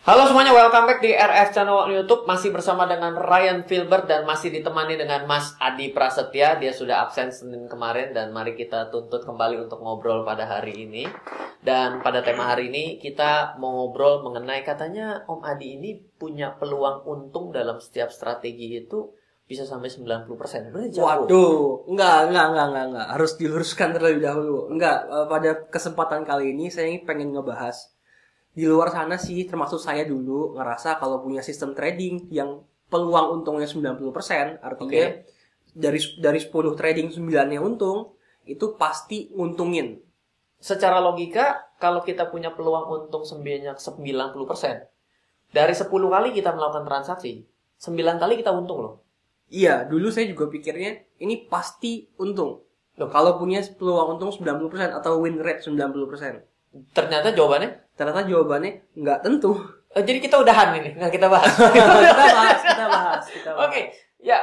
Halo semuanya, welcome back di RF Channel YouTube. Masih bersama dengan Ryan Filbert dan masih ditemani dengan Mas Adi Prasetya. Dia sudah absen Senin kemarin dan mari kita tuntut kembali untuk ngobrol pada hari ini. Dan pada tema hari ini kita mau ngobrol mengenai katanya Om Adi ini punya peluang untung dalam setiap strategi itu bisa sampai 90%. Benar jauh. Waduh, enggak. Harus diluruskan terlebih dahulu. Enggak, pada kesempatan kali ini saya pengen ngebahas di luar sana sih, termasuk saya dulu ngerasa kalau punya sistem trading yang peluang untungnya 90%, artinya dari 10 trading 9-nya untung, itu pasti nguntungin. Secara logika, kalau kita punya peluang untung sebanyak 90%, dari 10 kali kita melakukan transaksi, 9 kali kita untung loh. Iya, dulu saya juga pikirnya ini pasti untung. Loh, kalau punya peluang untung 90% atau win rate 90%. Ternyata jawabannya nggak tentu. Jadi kita udahan ini, nggak kita bahas. kita bahas.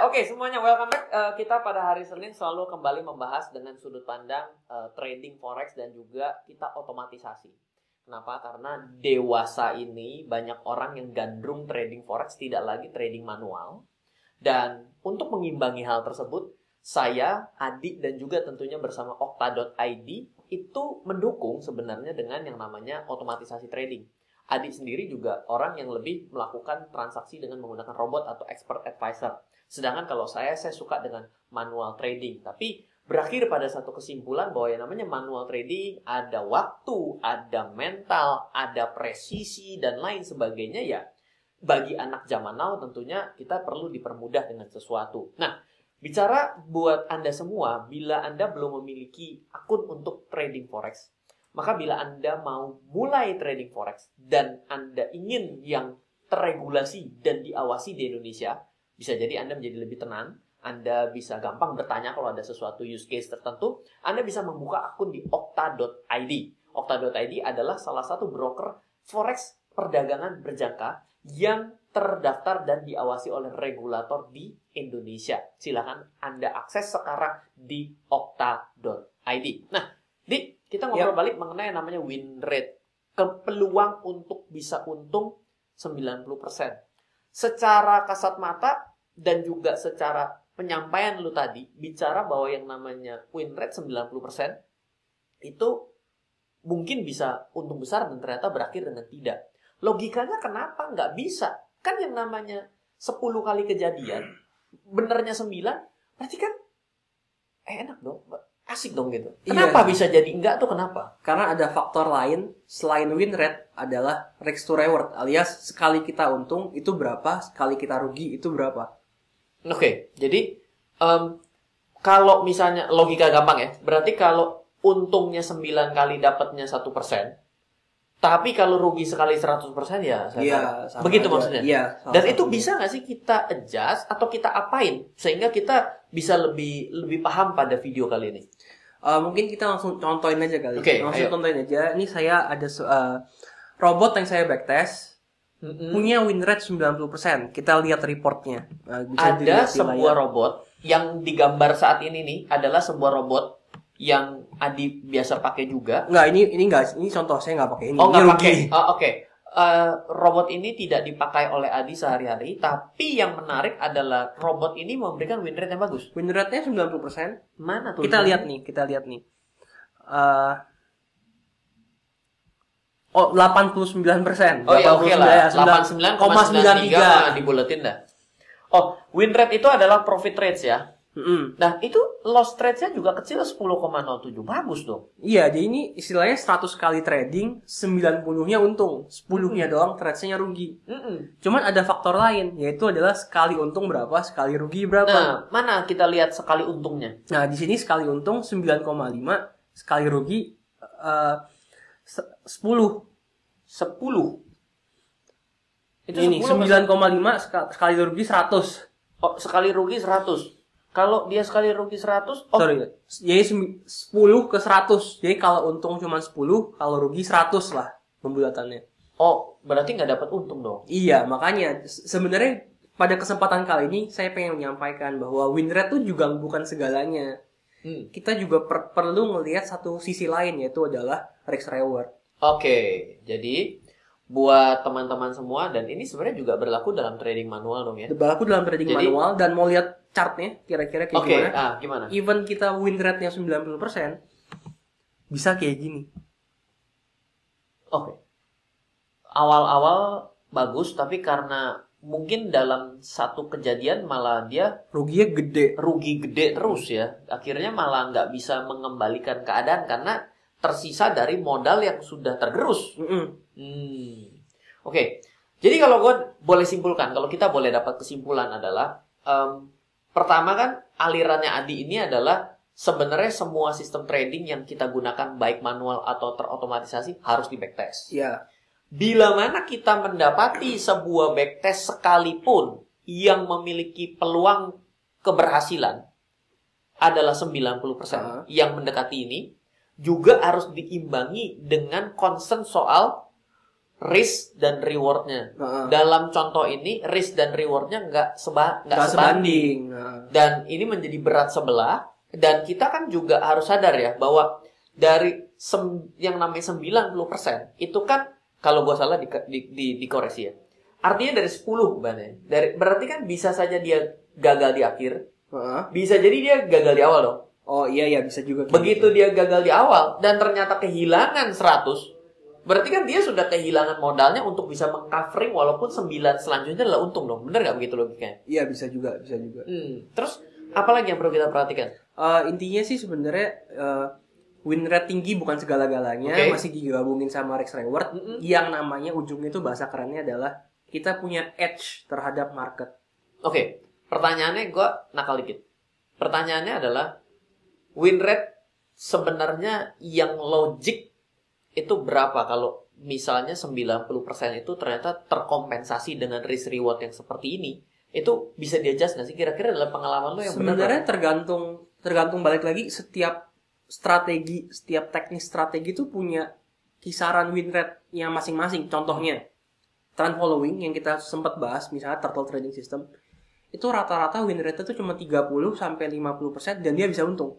Oke, semuanya welcome back. Kita pada hari Senin selalu kembali membahas dengan sudut pandang trading forex dan juga kita otomatisasi. Kenapa? Karena dewasa ini banyak orang yang gandrung trading forex, tidak lagi trading manual. Dan untuk mengimbangi hal tersebut, saya, Adi, dan juga tentunya bersama Okta.id itu mendukung sebenarnya dengan yang namanya otomatisasi trading. Adi sendiri juga orang yang lebih melakukan transaksi dengan menggunakan robot atau expert advisor. Sedangkan kalau saya suka dengan manual trading. Tapi berakhir pada satu kesimpulan bahwa yang namanya manual trading ada waktu, ada mental, ada presisi, dan lain sebagainya ya. Bagi anak zaman now tentunya kita perlu dipermudah dengan sesuatu. Nah, bicara buat Anda semua, bila Anda belum memiliki akun untuk trading forex, maka bila Anda mau mulai trading forex dan Anda ingin yang terregulasi dan diawasi di Indonesia, bisa jadi Anda menjadi lebih tenang, Anda bisa gampang bertanya kalau ada sesuatu use case tertentu, Anda bisa membuka akun di Okta.id. Okta.id adalah salah satu broker forex perdagangan berjangka yang terdaftar dan diawasi oleh regulator di Indonesia. Silakan Anda akses sekarang di okta.id. Nah, kita ngobrol balik mengenai yang namanya win rate. Peluang untuk bisa untung 90%. Secara kasat mata dan juga secara penyampaian lu tadi, bicara bahwa yang namanya win rate 90% itu mungkin bisa untung besar dan ternyata berakhir dengan tidak. Logikanya kenapa nggak bisa? Kan yang namanya 10 kali kejadian, benernya 9, berarti kan enak dong, asik dong gitu. Kenapa bisa jadi enggak tuh kenapa? Karena ada faktor lain selain win rate adalah risk to reward, alias sekali kita untung itu berapa, sekali kita rugi itu berapa. Oke, jadi kalau misalnya logika gampang ya, berarti kalau untungnya 9 kali dapatnya 1%, tapi kalau rugi sekali 100% ya sama begitu aja. Maksudnya. Iya, dan itu bisa nggak sih kita adjust atau kita apain sehingga kita bisa lebih paham pada video kali ini? Mungkin kita langsung contohin aja kali. Contohin aja. Ini saya ada robot yang saya backtest punya win rate 90%. Kita lihat reportnya. Ada sebuah robot yang digambar saat ini nih adalah sebuah robot yang Adi biasa pakai juga. Ini contoh, saya nggak pakai ini. Oh, nggak pakai. Oke. Robot ini tidak dipakai oleh Adi sehari-hari, tapi yang menarik adalah robot ini memberikan win rate yang bagus. Win rate-nya 90%. Mana tuh? Kita lihat nih. 89%. Oh ya, oke lah. 89,93 dibuletin dah. Oh, win rate itu adalah profit rates ya. Nah, itu loss trade-nya juga kecil 10,07. Bagus dong. Iya, jadi ini istilahnya 100 kali trading, 90-nya untung. 10-nya doang trade-nya rugi. Cuman ada faktor lain, yaitu adalah sekali untung berapa, sekali rugi berapa. Nah, mana kita lihat sekali untungnya? Nah, di sini sekali untung 9,5, sekali rugi 10. Itu ini 9,5 sekali rugi 100. Oh, sekali rugi 100. Kalau dia sekali rugi 100, jadi 10 ke 100. Jadi kalau untung cuma 10, kalau rugi 100 lah pembulatannya. Oh, berarti nggak dapat untung dong? Iya, makanya sebenarnya pada kesempatan kali ini saya pengen menyampaikan bahwa win rate itu juga bukan segalanya. Kita juga perlu melihat satu sisi lain, yaitu adalah risk reward. Oke, jadi buat teman-teman semua, dan ini sebenarnya juga berlaku dalam trading manual dong ya. Berlaku dalam trading Jadi- manual, dan mau lihat chartnya kira-kira kayak Oke, gimana. gimana? Even kita win rate-nya 90%, bisa kayak gini. Oke. Awal-awal bagus, tapi karena mungkin dalam satu kejadian malah dia Ruginya gede. rugi gede terus ya. Akhirnya malah nggak bisa mengembalikan keadaan karena tersisa dari modal yang sudah tergerus. Oke. Jadi kalau gue boleh simpulkan, kalau kita boleh dapat kesimpulan adalah pertama kan alirannya Adi ini adalah sebenarnya semua sistem trading yang kita gunakan baik manual atau terotomatisasi harus di backtest. Ya. Bila mana kita mendapati sebuah backtest sekalipun yang memiliki peluang keberhasilan adalah 90% yang mendekati ini, juga harus diimbangi dengan concern soal risk dan rewardnya. Dalam contoh ini, risk dan rewardnya nggak sebanding. Dan ini menjadi berat sebelah. Dan kita kan juga harus sadar ya, bahwa dari yang namanya 90% itu kan, kalau gue salah dikoreksi ya. Artinya dari 10 berarti kan bisa saja dia gagal di akhir. Bisa jadi dia gagal di awal dong. Oh iya bisa juga. Begitu dia gagal di awal dan ternyata kehilangan 100, berarti kan dia sudah kehilangan modalnya untuk bisa meng-covering walaupun 9 selanjutnya adalah untung dong. Bener nggak begitu logikanya? Iya, bisa juga. Terus apa lagi yang perlu kita perhatikan? Intinya sih sebenarnya win rate tinggi bukan segala-galanya, masih digabungin sama risk reward. Yang namanya ujungnya itu bahasa kerennya adalah kita punya edge terhadap market. Oke. Pertanyaannya gue nakal dikit. Pertanyaannya adalah win rate sebenarnya yang logik itu berapa kalau misalnya 90% itu ternyata terkompensasi dengan risk reward yang seperti ini? Itu bisa di-adjust nggak sih? Kira-kira dalam pengalaman lo yang benar? Sebenarnya tergantung balik lagi, setiap teknik strategi itu punya kisaran win rate yang masing-masing. Contohnya, trend following yang kita sempat bahas, misalnya turtle trading system, itu rata-rata win rate itu cuma 30-50% dan dia bisa untung.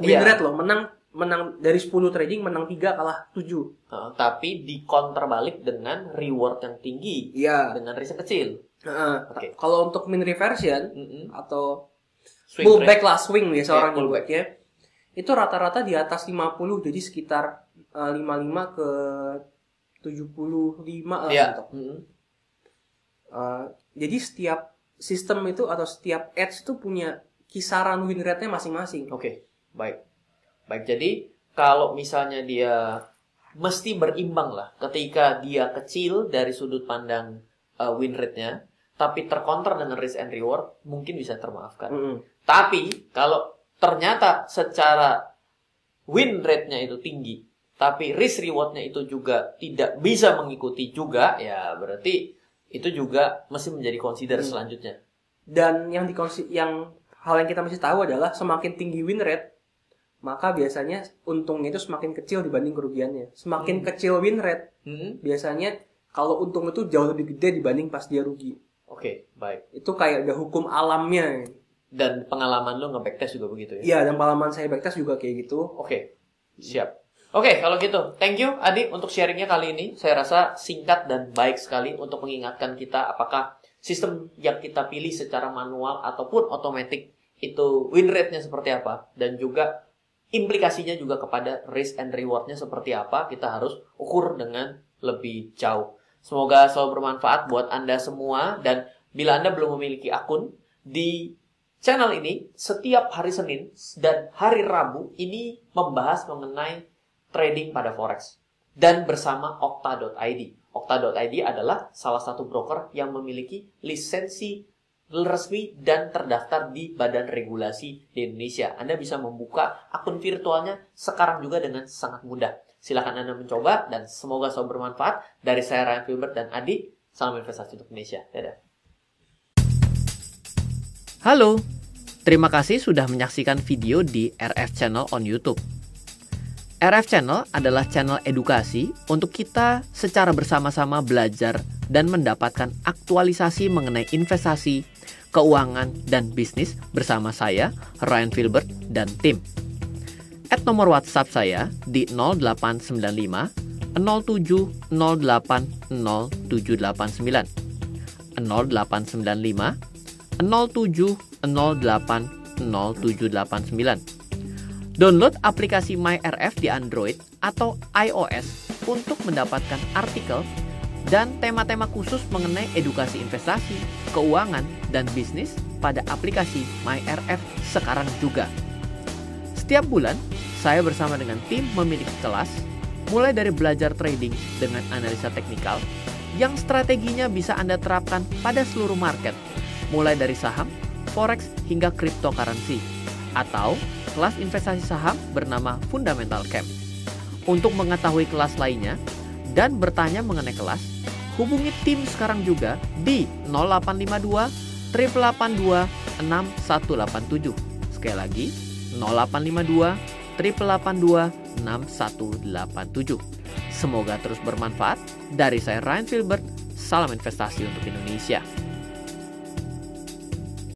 Win rate loh, menang dari 10 trading, menang 3, kalah 7. Tapi di counter balik dengan reward yang tinggi, dengan risk yang kecil. Kalau untuk mean reversion atau swing pullback lah, swing biasa orang pullback ya, itu rata-rata di atas 50, jadi sekitar 55 ke 75 lah gitu. Jadi setiap sistem itu atau setiap edge itu punya kisaran win rate-nya masing-masing. Oke, baik. Jadi kalau misalnya dia mesti berimbang lah, ketika dia kecil dari sudut pandang win rate-nya, tapi tercounter dengan risk and reward, mungkin bisa termaafkan. Tapi kalau ternyata secara win rate-nya itu tinggi, tapi risk reward-nya itu juga tidak bisa mengikuti juga, ya berarti itu juga mesti menjadi consider selanjutnya. Dan yang hal yang kita mesti tahu adalah semakin tinggi win rate, maka biasanya untungnya itu semakin kecil dibanding kerugiannya. Semakin kecil win rate, biasanya kalau untung itu jauh lebih gede dibanding pas dia rugi. Oke, baik. Itu kayak udah hukum alamnya. Dan pengalaman lo nge-backtest juga begitu ya? Iya, dan pengalaman saya backtest juga kayak gitu. Oke, siap. Oke, kalau gitu, thank you Adi untuk sharingnya kali ini. Saya rasa singkat dan baik sekali untuk mengingatkan kita apakah sistem yang kita pilih secara manual ataupun otomatis itu win rate-nya seperti apa. Dan juga implikasinya juga kepada risk and reward-nya seperti apa. Kita harus ukur dengan lebih jauh. Semoga selalu bermanfaat buat Anda semua. Dan bila Anda belum memiliki akun di channel ini, setiap hari Senin dan hari Rabu ini membahas mengenai trading pada forex dan bersama Okta.id. Okta.id adalah salah satu broker yang memiliki lisensi resmi dan terdaftar di Badan Regulasi di Indonesia. Anda bisa membuka akun virtualnya sekarang juga dengan sangat mudah. Silakan Anda mencoba dan semoga selalu bermanfaat. Dari saya Ryan Filbert dan Adi, salam investasi untuk Indonesia. Dadah. Halo, terima kasih sudah menyaksikan video di RF Channel on YouTube. RF Channel adalah channel edukasi untuk kita secara bersama-sama belajar dan mendapatkan aktualisasi mengenai investasi, keuangan, dan bisnis bersama saya, Ryan Filbert, dan tim. Nomor WhatsApp saya di 0895 07 08 0789, 0895 07 08 0789. Download aplikasi MyRF di Android atau iOS untuk mendapatkan artikel dan tema-tema khusus mengenai edukasi investasi, keuangan, dan bisnis pada aplikasi MyRF sekarang juga. Setiap bulan, saya bersama dengan tim memiliki kelas, mulai dari belajar trading dengan analisa teknikal, yang strateginya bisa Anda terapkan pada seluruh market, mulai dari saham, forex, hingga cryptocurrency, atau kelas investasi saham bernama Fundamental Camp. Untuk mengetahui kelas lainnya dan bertanya mengenai kelas, hubungi tim sekarang juga di 0852 882 6187. Sekali lagi, 0852 882 6187. Semoga terus bermanfaat. Dari saya Ryan Filbert, salam investasi untuk Indonesia.